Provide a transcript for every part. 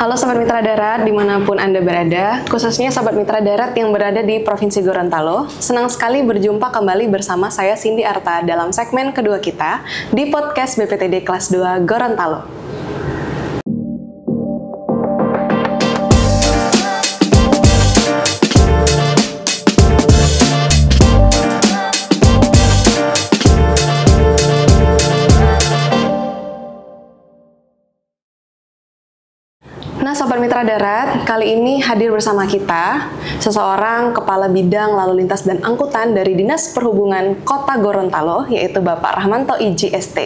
Halo Sobat Mitra Darat dimanapun Anda berada, khususnya Sobat Mitra Darat yang berada di Provinsi Gorontalo. Senang sekali berjumpa kembali bersama saya Cindy Arta dalam segmen kedua kita di podcast BPTD Kelas 2 Gorontalo. Nah, Sobat Mitra Darat, kali ini hadir bersama kita seseorang Kepala Bidang Lalu Lintas dan Angkutan dari Dinas Perhubungan Kota Gorontalo, yaitu Bapak Rahmanto IJST.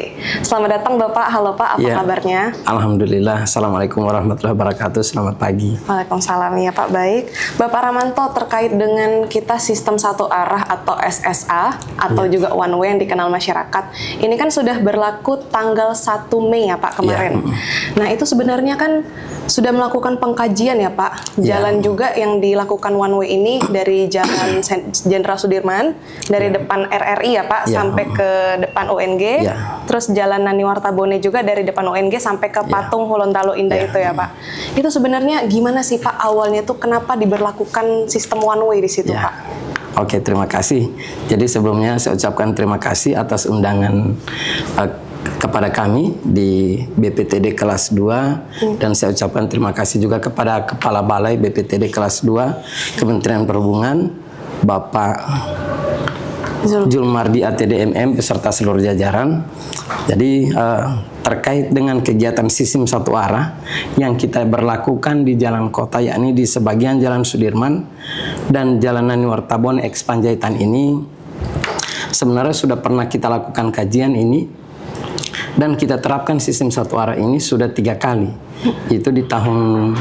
Selamat datang Bapak, halo Pak, apa kabarnya? Alhamdulillah, Assalamualaikum warahmatullahi wabarakatuh, selamat pagi. Waalaikumsalam ya Pak, baik. Bapak Rahmanto, terkait dengan kita sistem satu arah atau SSA, atau juga one way yang dikenal masyarakat, ini kan sudah berlaku tanggal 1 Mei ya Pak kemarin. Nah, itu sebenarnya kan sudah melakukan pengkajian ya Pak, jalan juga yang dilakukan one way ini dari Jalan Jenderal Sudirman, dari depan RRI ya Pak, sampai ke depan UNG, terus Jalan Nani Wartabone juga dari depan UNG sampai ke Patung Gorontalo Indah itu ya Pak. Itu sebenarnya gimana sih Pak awalnya tuh kenapa diberlakukan sistem one way di situ Pak? Oke, terima kasih. Jadi sebelumnya saya ucapkan terima kasih atas undangan kepada kami di BPTD Kelas 2 dan saya ucapkan terima kasih juga kepada Kepala Balai BPTD Kelas 2 Kementerian Perhubungan Bapak Julmardi ATD-MM beserta seluruh jajaran. Jadi terkait dengan kegiatan sistem satu arah yang kita berlakukan di jalan kota, yakni di sebagian Jalan Sudirman dan Jalan Nani Wartabone X Panjaitan ini, sebenarnya sudah pernah kita lakukan kajian ini dan kita terapkan sistem satu arah ini sudah 3 kali. Itu di tahun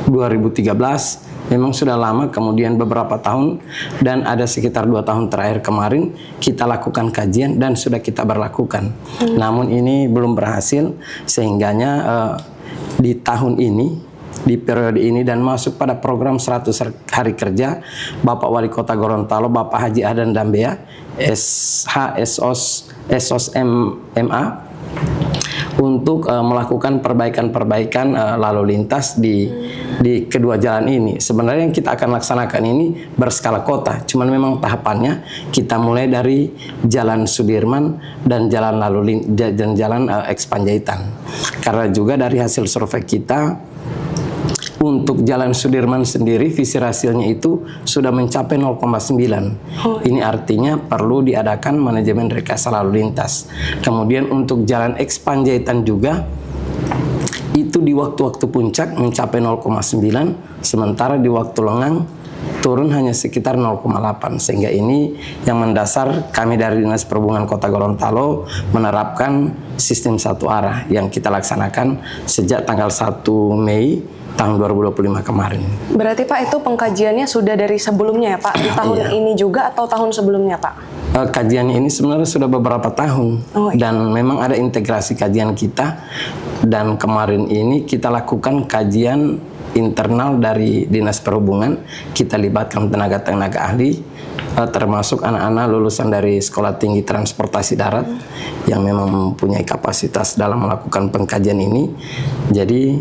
2013, memang sudah lama, kemudian beberapa tahun, dan ada sekitar 2 tahun terakhir kemarin kita lakukan kajian dan sudah kita berlakukan. Namun ini belum berhasil, sehingganya di tahun ini, di periode ini dan masuk pada program 100 hari kerja Bapak Wali Kota Gorontalo, Bapak Haji Adan Dambea, SH SOS MA, untuk melakukan perbaikan-perbaikan lalu lintas di kedua jalan ini. Sebenarnya yang kita akan laksanakan ini berskala kota, cuman memang tahapannya kita mulai dari Jalan Sudirman dan Jalan X Panjaitan. Karena juga dari hasil survei kita, untuk Jalan Sudirman sendiri visi rasionya itu sudah mencapai 0,9. Ini artinya perlu diadakan manajemen rekayasa lalu lintas. Kemudian untuk Jalan X Panjaitan juga itu di waktu-waktu puncak mencapai 0,9, sementara di waktu lengang turun hanya sekitar 0,8. Sehingga ini yang mendasar kami dari Dinas Perhubungan Kota Gorontalo menerapkan sistem satu arah yang kita laksanakan sejak tanggal 1 Mei tahun 2025 kemarin. Berarti Pak itu pengkajiannya sudah dari sebelumnya ya Pak? Di tahun ini juga atau tahun sebelumnya Pak? Kajiannya ini sebenarnya sudah beberapa tahun dan memang ada integrasi kajian kita, dan kemarin ini kita lakukan kajian internal dari Dinas Perhubungan. Kita libatkan tenaga-tenaga ahli, termasuk anak-anak lulusan dari Sekolah Tinggi Transportasi Darat yang memang mempunyai kapasitas dalam melakukan pengkajian ini. Jadi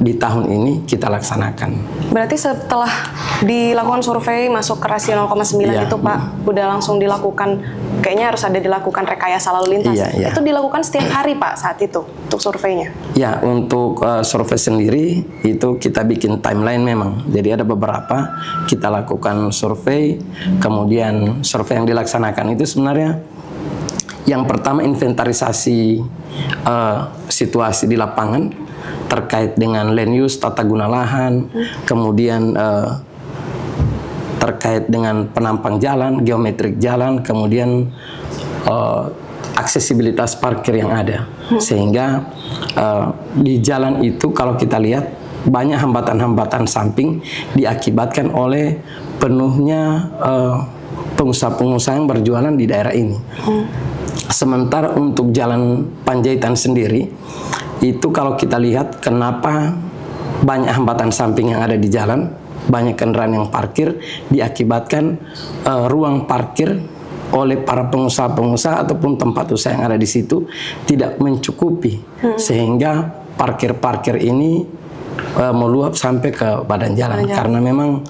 di tahun ini kita laksanakan. Berarti setelah dilakukan survei masuk ke rasio 0,9 itu Pak, udah langsung dilakukan, kayaknya harus ada dilakukan rekayasa lalu lintas. Itu dilakukan setiap hari Pak saat itu untuk surveinya? Ya, untuk survei sendiri itu kita bikin timeline memang. Jadi ada beberapa kita lakukan survei, kemudian survei yang dilaksanakan itu sebenarnya yang pertama inventarisasi situasi di lapangan terkait dengan land use, tata guna lahan, kemudian terkait dengan penampang jalan, geometrik jalan, kemudian aksesibilitas parkir yang ada. Sehingga di jalan itu kalau kita lihat banyak hambatan-hambatan samping diakibatkan oleh penuhnya pengusaha-pengusaha yang berjualan di daerah ini. Sementara untuk Jalan Panjaitan sendiri, itu kalau kita lihat kenapa banyak hambatan samping yang ada di jalan, banyak kendaraan yang parkir, diakibatkan ruang parkir oleh para pengusaha-pengusaha ataupun tempat usaha yang ada di situ tidak mencukupi, sehingga parkir-parkir ini meluap sampai ke badan jalan. Karena memang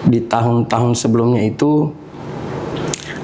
di tahun-tahun sebelumnya itu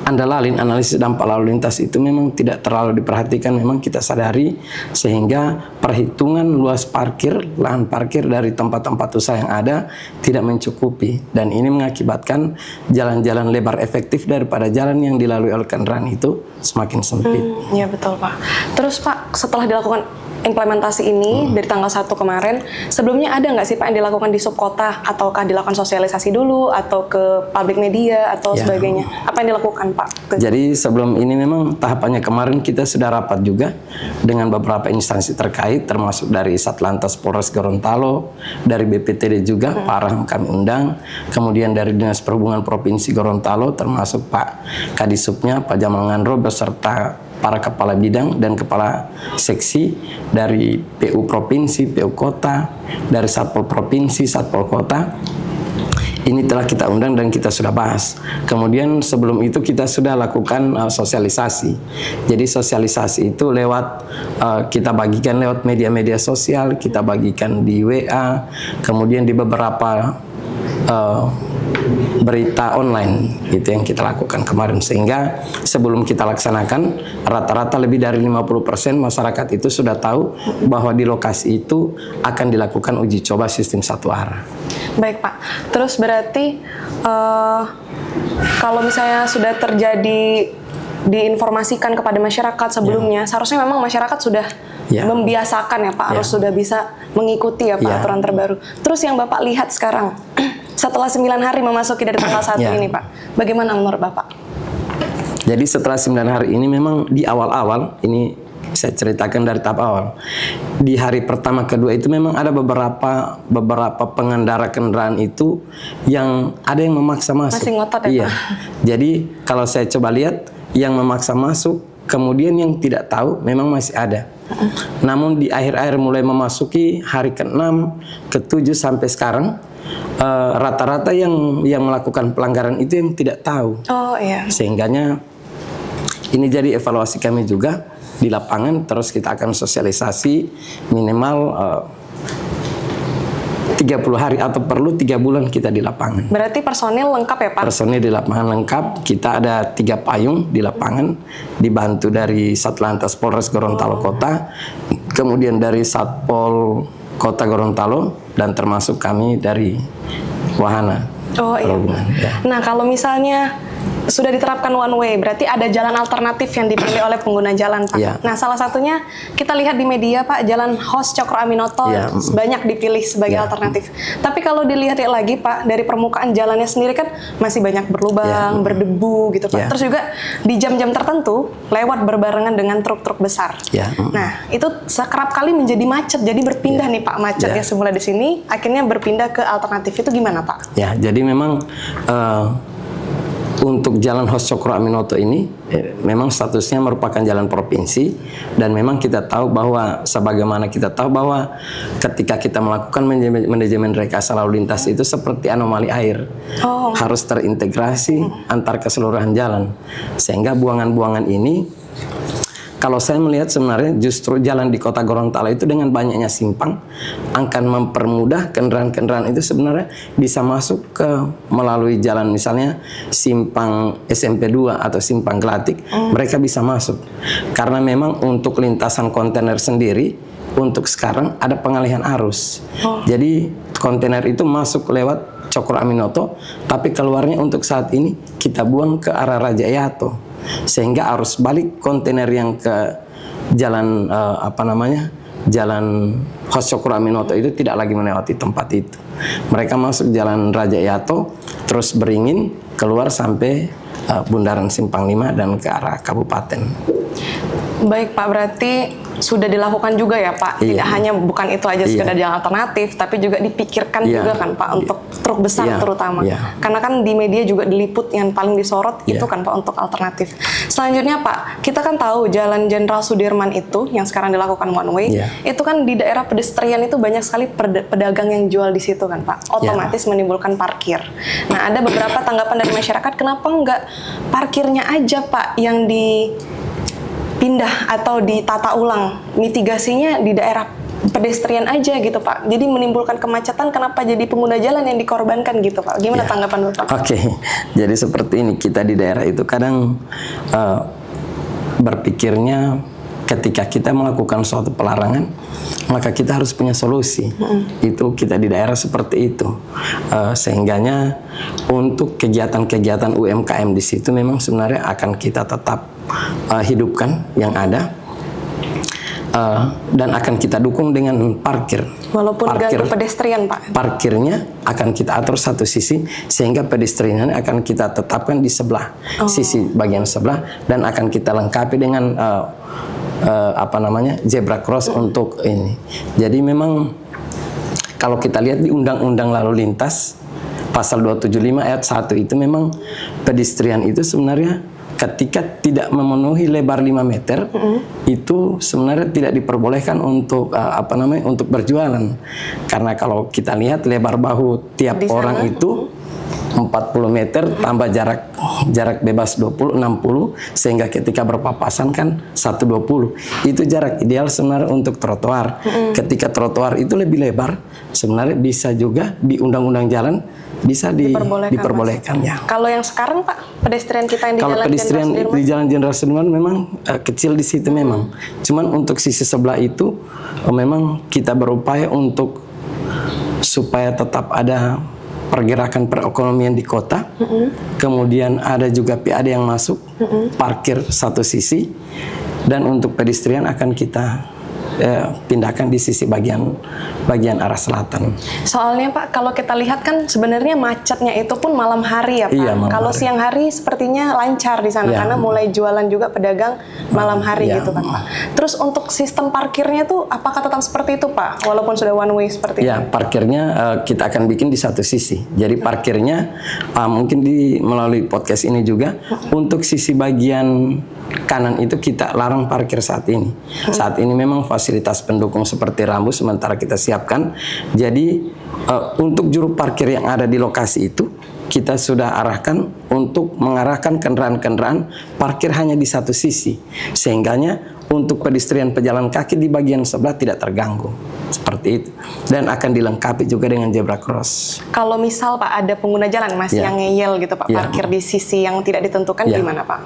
Anda lalin analisis dampak lalu lintas itu memang tidak terlalu diperhatikan, memang kita sadari, sehingga perhitungan luas parkir, lahan parkir dari tempat-tempat usaha yang ada tidak mencukupi, dan ini mengakibatkan jalan-jalan lebar efektif daripada jalan yang dilalui oleh kendaraan itu semakin sempit. Iya betul Pak. Terus Pak, setelah dilakukan implementasi ini dari tanggal 1 kemarin, sebelumnya ada nggak sih Pak yang dilakukan di subkota, ataukah dilakukan sosialisasi dulu atau ke public media atau sebagainya? Apa yang dilakukan Pak? Jadi sebelum ini memang tahapannya kemarin kita sudah rapat juga dengan beberapa instansi terkait, termasuk dari Satlantas Polres Gorontalo, dari BPTD juga Pak Arham kami undang, kemudian dari Dinas Perhubungan Provinsi Gorontalo termasuk Pak Kadisubnya Pak Jamal Ngandro beserta para kepala bidang dan kepala seksi dari PU Provinsi, PU Kota, dari Satpol Provinsi, Satpol Kota. Ini telah kita undang dan kita sudah bahas. Kemudian sebelum itu kita sudah lakukan sosialisasi. Jadi sosialisasi itu lewat kita bagikan lewat media-media sosial, kita bagikan di WA, kemudian di beberapa berita online, itu yang kita lakukan kemarin, sehingga sebelum kita laksanakan rata-rata lebih dari 50% masyarakat itu sudah tahu bahwa di lokasi itu akan dilakukan uji coba sistem satu arah. Baik Pak, terus berarti kalau misalnya sudah terjadi diinformasikan kepada masyarakat sebelumnya, seharusnya memang masyarakat sudah membiasakan ya Pak, harus sudah bisa mengikuti ya Pak aturan terbaru. Terus yang Bapak lihat sekarang setelah 9 hari memasuki dari tanggal 1 ini Pak, bagaimana menurut Bapak? Jadi setelah 9 hari ini memang di awal-awal, ini saya ceritakan dari tahap awal. Di hari pertama kedua itu memang ada beberapa pengendara kendaraan itu yang ada yang memaksa masuk. Masih ngotot ya Pak? Jadi kalau saya coba lihat yang memaksa masuk, kemudian yang tidak tahu memang masih ada. Namun di akhir-akhir mulai memasuki hari ke-6, ke-7 sampai sekarang, rata-rata yang melakukan pelanggaran itu yang tidak tahu. Oh iya. Sehingganya ini jadi evaluasi kami juga di lapangan, terus kita akan sosialisasi minimal 30 hari atau perlu 3 bulan kita di lapangan. Berarti personil lengkap ya Pak? Personil di lapangan lengkap, kita ada 3 payung di lapangan, dibantu dari Satlantas Polres Gorontalo Kota, kemudian dari Satpol Kota Gorontalo, dan termasuk kami dari Wahana. Oh iya. Nah kalau misalnya sudah diterapkan one way, berarti ada jalan alternatif yang dipilih oleh pengguna jalan Pak. Nah salah satunya kita lihat di media Pak, jalan Hos Cokro Aminoto banyak dipilih sebagai alternatif. Tapi kalau dilihat lagi Pak, dari permukaan jalannya sendiri kan masih banyak berlubang, berdebu gitu Pak. Terus juga di jam-jam tertentu lewat berbarengan dengan truk-truk besar. Nah itu kerap kali menjadi macet, jadi berpindah nih Pak, macetnya semula di sini, akhirnya berpindah ke alternatif. Itu gimana Pak? Ya, jadi memang untuk jalan Hos Cokro Aminoto ini memang statusnya merupakan jalan provinsi, dan memang kita tahu bahwa sebagaimana kita tahu bahwa ketika kita melakukan manajemen rekayasa lalu lintas itu seperti anomali air, harus terintegrasi antar keseluruhan jalan, sehingga buangan-buangan ini, kalau saya melihat sebenarnya justru jalan di Kota Gorontalo itu dengan banyaknya simpang akan mempermudah kendaraan-kendaraan itu sebenarnya bisa masuk ke melalui jalan, misalnya simpang SMP 2 atau simpang Gelatik, mereka bisa masuk. Karena memang untuk lintasan kontainer sendiri untuk sekarang ada pengalihan arus. Jadi kontainer itu masuk lewat Cokro Aminoto, tapi keluarnya untuk saat ini kita buang ke arah Raja Yato, sehingga arus balik kontainer yang ke jalan jalan Hos Cokro Aminoto itu tidak lagi melewati tempat itu. Mereka masuk jalan Raja Yato, terus beringin keluar sampai Bundaran Simpang 5 dan ke arah kabupaten. Baik Pak, berarti sudah dilakukan juga ya Pak, tidak hanya bukan itu aja sekedar jalan alternatif, tapi juga dipikirkan juga kan Pak untuk truk besar terutama, karena kan di media juga diliput yang paling disorot itu kan Pak untuk alternatif. Selanjutnya Pak, kita kan tahu Jalan Jenderal Sudirman itu yang sekarang dilakukan one way, itu kan di daerah pedestrian itu banyak sekali pedagang yang jual di situ kan Pak, otomatis menimbulkan parkir. Nah ada beberapa tanggapan dari masyarakat, kenapa nggak parkirnya aja Pak yang dipindah atau ditata ulang, mitigasinya di daerah pedestrian aja gitu Pak. Jadi menimbulkan kemacetan, kenapa jadi pengguna jalan yang dikorbankan gitu Pak? Gimana tanggapan Bapak? Oke, jadi seperti ini, kita di daerah itu kadang berpikirnya ketika kita melakukan suatu pelarangan, maka kita harus punya solusi. Itu kita di daerah seperti itu. Sehingganya untuk kegiatan-kegiatan UMKM di situ memang sebenarnya akan kita tetap hidupkan yang ada. Dan akan kita dukung dengan parkir. Walaupun ganggu pedestrian Pak? Parkirnya akan kita atur satu sisi, sehingga pedestrian akan kita tetapkan di sebelah, sisi bagian sebelah, dan akan kita lengkapi dengan zebra cross untuk ini. Jadi memang kalau kita lihat di Undang-Undang Lalu Lintas pasal 275 ayat 1 itu memang pedestrian itu sebenarnya ketika tidak memenuhi lebar 5 meter itu sebenarnya tidak diperbolehkan untuk untuk berjualan. Karena kalau kita lihat lebar bahu tiap orang itu 40 meter tambah jarak bebas 60 sehingga ketika berpapasan kan 120. Itu jarak ideal sebenarnya untuk trotoar. Ketika trotoar itu lebih lebar, sebenarnya bisa juga di undang-undang jalan bisa diperbolehkan ya. Kalau yang sekarang Pak, pedestrian kita yang di Jalan pedestrian di Jalan Jenderal Sudirman memang kecil di situ memang. Cuman untuk sisi sebelah itu memang kita berupaya untuk supaya tetap ada pergerakan perekonomian di kota. Kemudian ada juga PAD yang masuk, parkir satu sisi, dan untuk pedestrian akan kita pindahkan di sisi bagian arah selatan. Soalnya Pak, kalau kita lihat kan sebenarnya macetnya itu pun malam hari ya Pak. Iya, kalau siang hari sepertinya lancar di sana karena mulai jualan juga pedagang malam hari gitu kan Pak. Terus untuk sistem parkirnya tuh apakah tetap seperti itu Pak? Walaupun sudah one way seperti itu? Ya, parkirnya kita akan bikin di satu sisi. Jadi parkirnya mungkin melalui podcast ini juga untuk sisi bagian kanan itu kita larang parkir saat ini. Saat ini memang fasilitas pendukung seperti rambu sementara kita siapkan. Jadi untuk juru parkir yang ada di lokasi itu kita sudah arahkan untuk mengarahkan kendaraan-kendaraan parkir hanya di satu sisi, sehingganya untuk pedestrian pejalan kaki di bagian sebelah tidak terganggu. Seperti itu. Dan akan dilengkapi juga dengan zebra cross. Kalau misal Pak ada pengguna jalan masih yang ngeyel gitu Pak, parkir di sisi yang tidak ditentukan gimana Pak?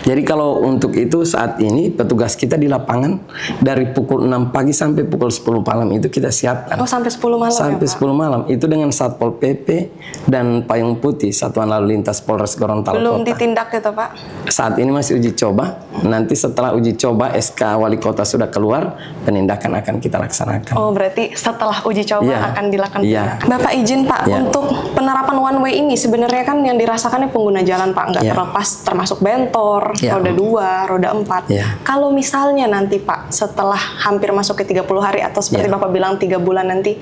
Jadi kalau untuk itu saat ini petugas kita di lapangan dari pukul 6 pagi sampai pukul 10 malam itu kita siapkan. Oh, sampai 10 malam sampai ya, 10 malam. Itu dengan Satpol PP dan Payung Putih, Satuan Lalu Lintas Polres Gorontalo Belum Kota. ditindak itu Pak? Saat ini masih uji coba. Nanti setelah uji coba SK Wali Kota sudah keluar, penindakan akan kita laksanakan. Oh, berarti setelah uji coba akan dilakukan penindakan. Bapak izin Pak, untuk penerapan one way ini sebenarnya kan yang dirasakannya pengguna jalan Pak, nggak terlepas termasuk bentor, roda 2, roda 4. Kalau misalnya nanti Pak, setelah hampir masuk ke 30 hari atau seperti Bapak bilang 3 bulan nanti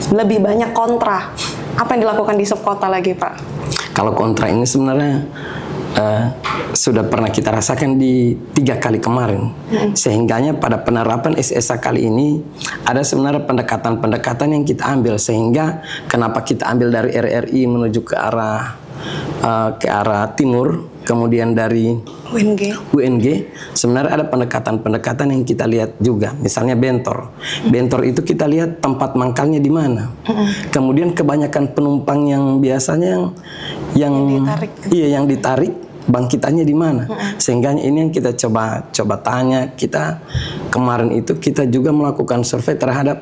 lebih banyak kontra, apa yang dilakukan di subkota lagi Pak? Kalau kontra ini sebenarnya sudah pernah kita rasakan di 3 kali kemarin. Sehingganya pada penerapan SSA kali ini ada sebenarnya pendekatan-pendekatan yang kita ambil, sehingga kenapa kita ambil dari RRI menuju ke arah timur, kemudian dari UNG, sebenarnya ada pendekatan-pendekatan yang kita lihat juga. Misalnya bentor itu kita lihat tempat mangkalnya di mana. Kemudian kebanyakan penumpang yang biasanya yang ditarik bangkitannya di mana. Sehingga ini yang kita coba tanya. Kita kemarin itu kita juga melakukan survei terhadap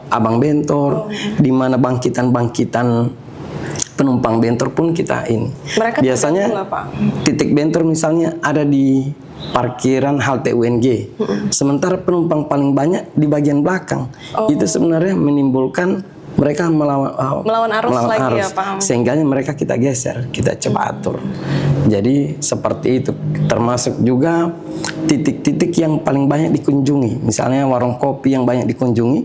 abang bentor, di mana bangkitan penumpang bentor pun kita ini. Mereka biasanya titik bentor misalnya ada di parkiran halte UNG. Sementara penumpang paling banyak di bagian belakang. Itu sebenarnya menimbulkan mereka melawan arus lagi ya Pak. Sehingga mereka kita geser, kita coba atur. Jadi seperti itu. Termasuk juga titik-titik yang paling banyak dikunjungi. Misalnya warung kopi yang banyak dikunjungi.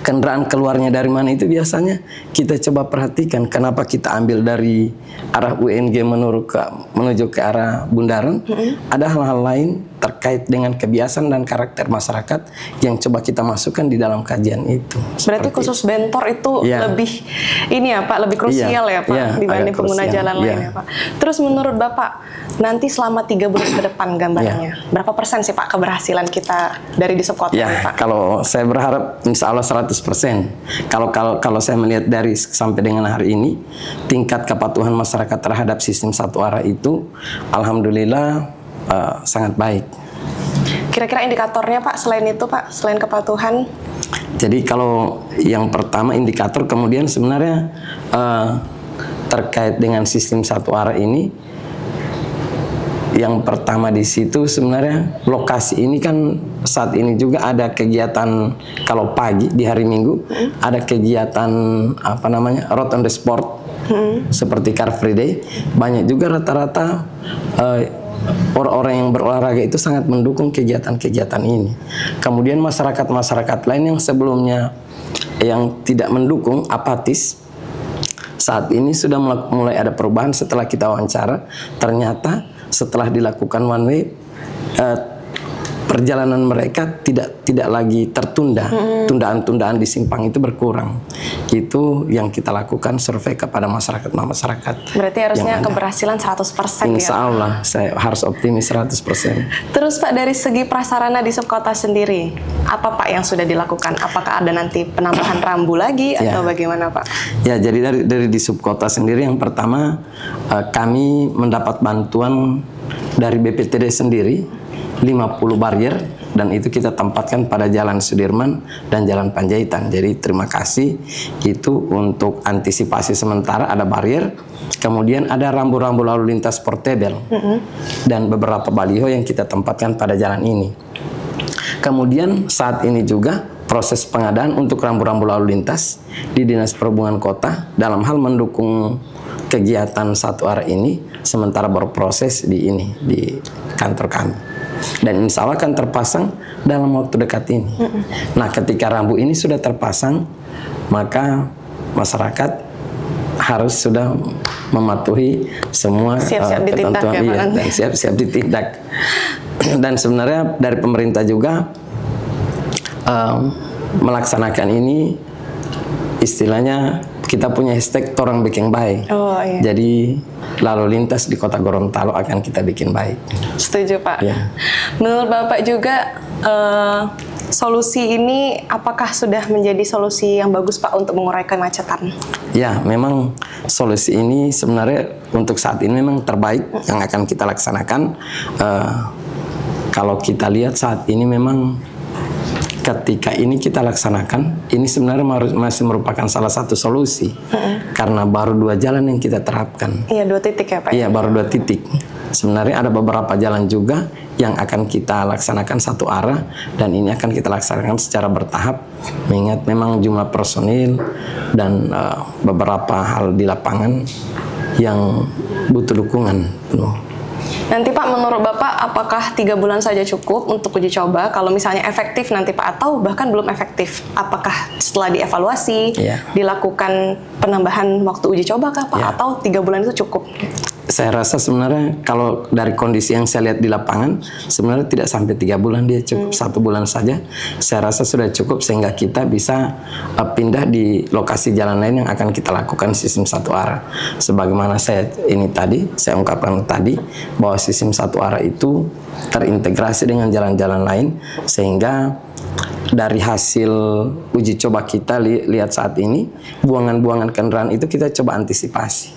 Kendaraan keluarnya dari mana itu biasanya kita coba perhatikan. Kenapa kita ambil dari arah UNG menuju ke arah Bundaran? Ada hal-hal lain terkait dengan kebiasaan dan karakter masyarakat yang coba kita masukkan di dalam kajian itu. Berarti khusus bentor itu lebih ini ya Pak, lebih krusial ya Pak dibanding pengguna jalan lain ya Pak. Terus menurut Bapak, nanti selama 3 bulan ke depan gambarnya, berapa persen sih Pak keberhasilan kita dari di subkota ini, Pak? Kalau saya berharap insya Allah 100%. Kalau saya melihat dari sampai dengan hari ini, tingkat kepatuhan masyarakat terhadap sistem satu arah itu alhamdulillah sangat baik. Kira-kira indikatornya Pak selain itu Pak, selain kepatuhan? Jadi kalau yang pertama indikator, kemudian sebenarnya terkait dengan sistem satu arah ini, yang pertama di situ sebenarnya lokasi ini kan saat ini juga ada kegiatan, kalau pagi di hari Minggu ada kegiatan apa namanya Road on the Sport seperti Car Free Day. Banyak juga rata-rata orang-orang yang berolahraga itu sangat mendukung kegiatan-kegiatan ini. Kemudian masyarakat-masyarakat lain yang sebelumnya yang tidak mendukung, apatis, saat ini sudah mulai ada perubahan setelah kita wawancara. Ternyata setelah dilakukan one way, perjalanan mereka tidak lagi tertunda. Tundaan-tundaan di simpang itu berkurang. Itu yang kita lakukan survei kepada masyarakat. Berarti harusnya keberhasilan 100% Insya Allah, saya harus optimis 100%. Terus Pak, dari segi prasarana di subkota sendiri, apa Pak yang sudah dilakukan? Apakah ada nanti penambahan rambu lagi atau bagaimana Pak? Ya, jadi dari di subkota sendiri yang pertama kami mendapat bantuan dari BPTD sendiri 50 barrier, dan itu kita tempatkan pada Jalan Sudirman dan Jalan Panjaitan. Jadi terima kasih, itu untuk antisipasi sementara ada barrier. Kemudian ada rambu-rambu lalu lintas portable dan beberapa baliho yang kita tempatkan pada jalan ini. Kemudian saat ini juga proses pengadaan untuk rambu-rambu lalu lintas di Dinas Perhubungan Kota dalam hal mendukung kegiatan satu arah ini sementara berproses di kantor kami. Dan insya Allah akan terpasang dalam waktu dekat ini. Nah, ketika rambu ini sudah terpasang, maka masyarakat harus sudah mematuhi semua ketentuan dan siap-siap ditindak. Dan sebenarnya dari pemerintah juga melaksanakan ini, istilahnya kita punya hashtag Torang Bikin Baik. Jadi lalu lintas di Kota Gorontalo akan kita bikin baik. Setuju Pak. Ya. Menurut Bapak juga solusi ini apakah sudah menjadi solusi yang bagus Pak untuk mengurai kemacetan? Ya, memang solusi ini sebenarnya untuk saat ini memang terbaik yang akan kita laksanakan. Kalau kita lihat saat ini memang ketika ini kita laksanakan, ini sebenarnya masih merupakan salah satu solusi. Karena baru 2 jalan yang kita terapkan. Iya, 2 titik ya Pak? Iya, baru 2 titik. Sebenarnya ada beberapa jalan juga yang akan kita laksanakan satu arah, dan ini akan kita laksanakan secara bertahap, mengingat memang jumlah personil dan beberapa hal di lapangan yang butuh dukungan penuh. Nanti Pak, menurut Bapak apakah 3 bulan saja cukup untuk uji coba? Kalau misalnya efektif nanti Pak, atau bahkan belum efektif, apakah setelah dievaluasi dilakukan penambahan waktu uji coba kah Pak? Atau 3 bulan itu cukup? Saya rasa sebenarnya kalau dari kondisi yang saya lihat di lapangan, sebenarnya tidak sampai 3 bulan, dia cukup 1 bulan saja. Saya rasa sudah cukup sehingga kita bisa pindah di lokasi jalan lain yang akan kita lakukan sistem satu arah. Sebagaimana saya ungkapkan tadi bahwa sistem satu arah itu terintegrasi dengan jalan-jalan lain, sehingga dari hasil uji coba kita lihat saat ini, buangan-buangan kendaraan itu kita coba antisipasi.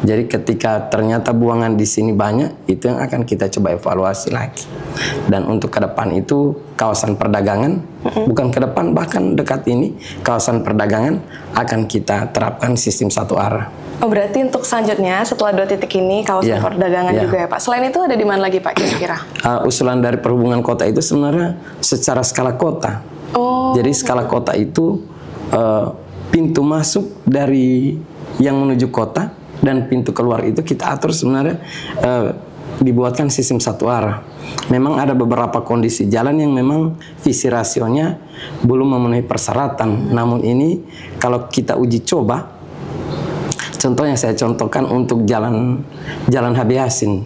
Jadi ketika ternyata buangan di sini banyak, itu yang akan kita coba evaluasi lagi. Dan untuk ke depan itu kawasan perdagangan, bukan ke depan, bahkan dekat ini, kawasan perdagangan akan kita terapkan sistem satu arah. Oh, berarti untuk selanjutnya setelah 2 titik ini kawasan perdagangan juga ya Pak. Selain itu ada di mana lagi Pak kira-kira? Usulan dari Perhubungan Kota itu sebenarnya secara skala kota. Jadi skala kota itu pintu masuk dari yang menuju kota dan pintu keluar itu kita atur sebenarnya dibuatkan sistem satu arah. Memang ada beberapa kondisi jalan yang memang visi rasionya belum memenuhi persyaratan. Namun ini kalau kita uji coba, contohnya saya contohkan untuk jalan HB Yasin.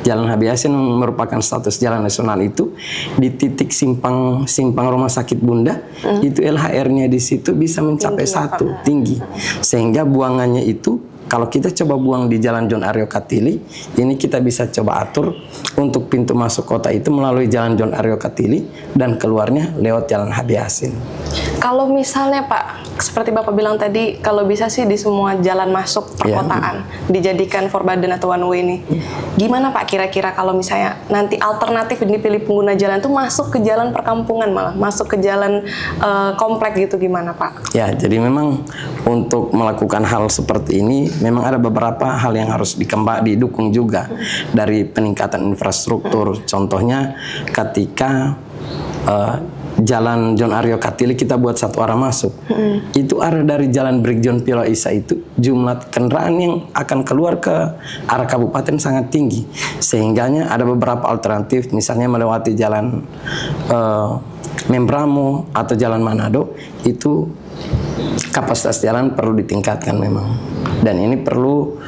Jalan HB Yasin merupakan status jalan nasional itu di titik simpang Rumah Sakit Bunda, itu LHR-nya di situ bisa mencapai 1 tinggi. Sehingga buangannya itu kalau kita coba buang di Jalan John Aryo Katili, ini kita bisa coba atur untuk pintu masuk kota itu melalui Jalan John Aryo Katili dan keluarnya lewat Jalan Habib Yasin. Kalau misalnya Pak, seperti Bapak bilang tadi, kalau bisa sih di semua jalan masuk perkotaan dijadikan forbidden atau one way ini. Gimana Pak kira-kira kalau misalnya nanti alternatif yang dipilih pengguna jalan itu masuk ke jalan perkampungan, malah masuk ke jalan komplek gitu, gimana Pak? Ya, jadi memang untuk melakukan hal seperti ini memang ada beberapa hal yang harus didukung juga dari peningkatan infrastruktur. Contohnya ketika Jalan John Aryo Katili kita buat satu arah masuk, itu arah dari Jalan Brigjen Piolo Isa itu jumlah kendaraan yang akan keluar ke arah kabupaten sangat tinggi, sehingganya ada beberapa alternatif, misalnya melewati Jalan Membramo atau Jalan Manado, itu kapasitas jalan perlu ditingkatkan memang, dan ini perlu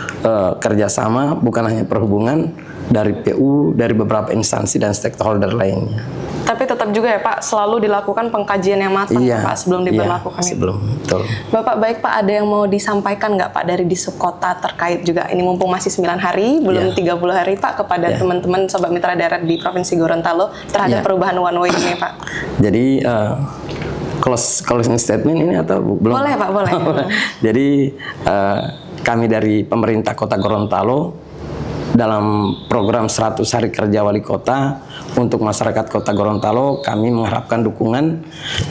kerjasama bukan hanya perhubungan, dari PU, dari beberapa instansi dan stakeholder lainnya. Tapi tetap juga ya Pak, selalu dilakukan pengkajian yang matang Pak sebelum diberlakukan sebelum, betul. Bapak, baik Pak, ada yang mau disampaikan nggak Pak dari Disub Kota terkait juga, ini mumpung masih 9 hari, belum 30 hari Pak, kepada teman-teman Sobat Mitra Darat di Provinsi Gorontalo terhadap perubahan one way ini Pak? Jadi, closing statement ini atau belum? Boleh Pak, boleh. Jadi, kami dari pemerintah Kota Gorontalo dalam program 100 hari kerja wali kota untuk masyarakat Kota Gorontalo, kami mengharapkan dukungan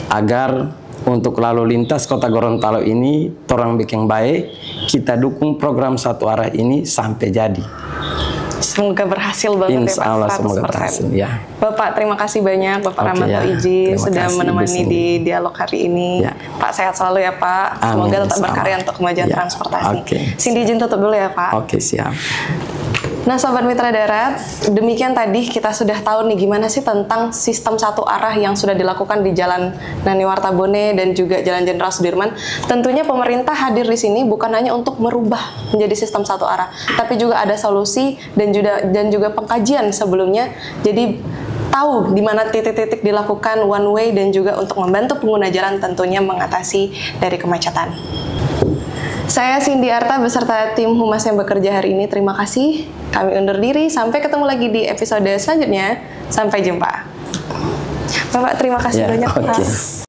agar untuk lalu lintas Kota Gorontalo ini torang bikin baik, kita dukung program satu arah ini sampai jadi. Semoga berhasil banget Insya Allah, ya Pak, 100%. Semoga berhasil, ya. Bapak, terima kasih banyak Bapak Rahmanto Iji sudah menemani di dialog hari ini. Pak, sehat selalu ya Pak. Semoga tetap berkarya untuk kemajuan transportasi. Cindy izin tutup dulu ya Pak. Oke, siap. Nah Sobat Mitra Darat, demikian tadi kita sudah tahu nih gimana sih tentang sistem satu arah yang sudah dilakukan di Jalan Nani Wartabone dan juga Jalan Jenderal Sudirman. Tentunya pemerintah hadir di sini bukan hanya untuk merubah menjadi sistem satu arah, tapi juga ada solusi dan juga pengkajian sebelumnya. Jadi tahu di mana titik-titik dilakukan one way dan juga untuk membantu pengguna jalan tentunya mengatasi dari kemacetan. Saya Cindy Arta beserta tim Humas yang bekerja hari ini. Terima kasih. Kami undur diri. Sampai ketemu lagi di episode selanjutnya. Sampai jumpa. Bapak, terima kasih banyak.